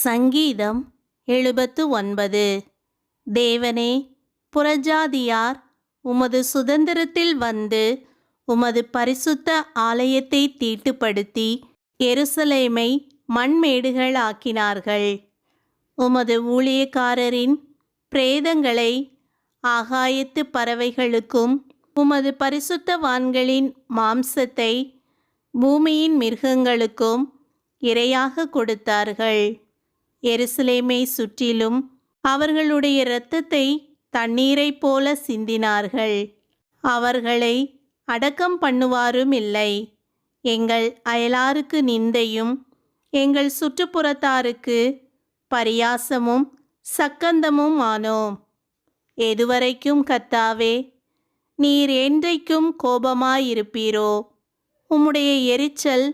சங்கீதம் 79. தேவனே, புறஜாதியார் உமது சுதந்திரத்தில் வந்து உமது பரிசுத்த ஆலயத்தை தீட்டுப்படுத்தி எருசலேமை மண்மேடுகளாக்கினார்கள். உமது ஊழியக்காரரின் பிரேதங்களை ஆகாயத்து பறவைகளுக்கும் உமது பரிசுத்தவான்களின் மாம்சத்தை பூமியின் மிருகங்களுக்கும் இரையாக கொடுத்தார்கள். எருசலேமை சுற்றிலும் அவர்களுடைய இரத்தத்தை தண்ணீரைப் போல சிந்தினார்கள். அவர்களை அடக்கம் பண்ணுவாரும் இல்லை. எங்கள் அயலாருக்கு நிந்தையும் எங்கள் சுற்றுப்புறத்தாருக்கு பரியாசமும் சக்கந்தமும் ஆனோம். எதுவரைக்கும் கர்த்தாவே, நீர் என்றைக்கும் கோபமாயிருப்பீரோ? உம்முடைய எரிச்சல்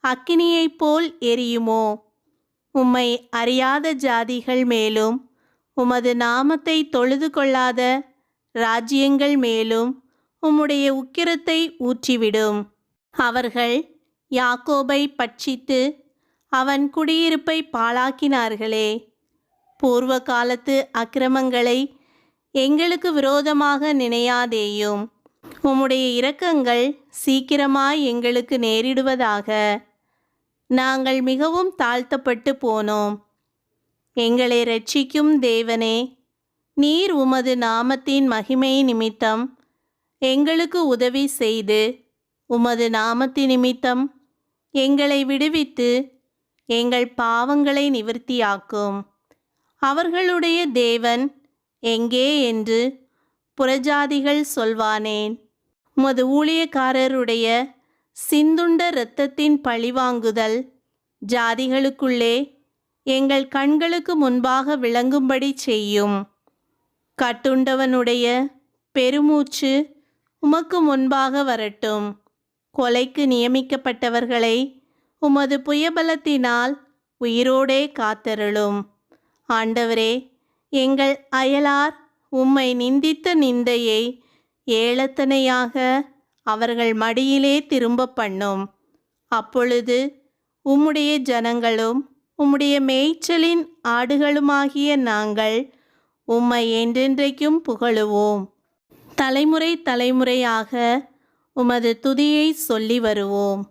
அக்கினியைப் போல் எரியுமோ? உம்மை அறியாத ஜாதிகள் மேலும் உமது நாமத்தை தொழுது கொள்ளாத ராஜ்யங்கள் மேலும் உம்முடைய உக்கிரத்தை ஊற்றிவிடும். அவர்கள் யாக்கோபை பட்சித்து அவன் குடியிருப்பை பாழாக்கினார்களே. பூர்வ காலத்து அக்கிரமங்களை எங்களுக்கு விரோதமாக நினையாதேயும். உம்முடைய இரக்கங்கள் சீக்கிரமாய் எங்களுக்கு நேரிடுவதாக. நாங்கள் மிகவும் தாழ்த்தப்பட்டு போனோம். எங்களை இரட்சிக்கும் தேவனே, நீர் உமது நாமத்தின் மகிமை நிமித்தம் எங்களுக்கு உதவி செய்து உமது நாமத்தின் நிமித்தம் எங்களை விடுவித்து எங்கள் பாவங்களை நிவர்த்தியாக்கும். அவர்களுடைய தேவன் எங்கே என்று புறஜாதிகள் சொல்வானேன்? உமது ஊழியக்காரருடைய சிந்துண்ட இரத்தத்தின் பழிவாங்குதல் ஜாதிகளுக்குள்ளே எங்கள் கண்களுக்கு முன்பாக விளங்கும்படி செய்யும். கட்டுண்டவனுடைய பெருமூச்சு உமக்கு முன்பாக வரட்டும். கொலைக்கு நியமிக்கப்பட்டவர்களை உமது புயபலத்தினால் உயிரோடே காத்தருளும். ஆண்டவரே, எங்கள் அயலார் உம்மை நிந்தித்த நிந்தையை ஏளத்தனையாக அவர்கள் மடியிலே திரும்ப பண்ணும். அப்பொழுது உம்முடைய ஜனங்களும் உம்முடைய மேய்ச்சலின் ஆடுகளுமாகிய நாங்கள் உம்மை என்றென்றைக்கும் புகழுவோம். தலைமுறை தலைமுறையாக உமது துதியை சொல்லி வருவோம்.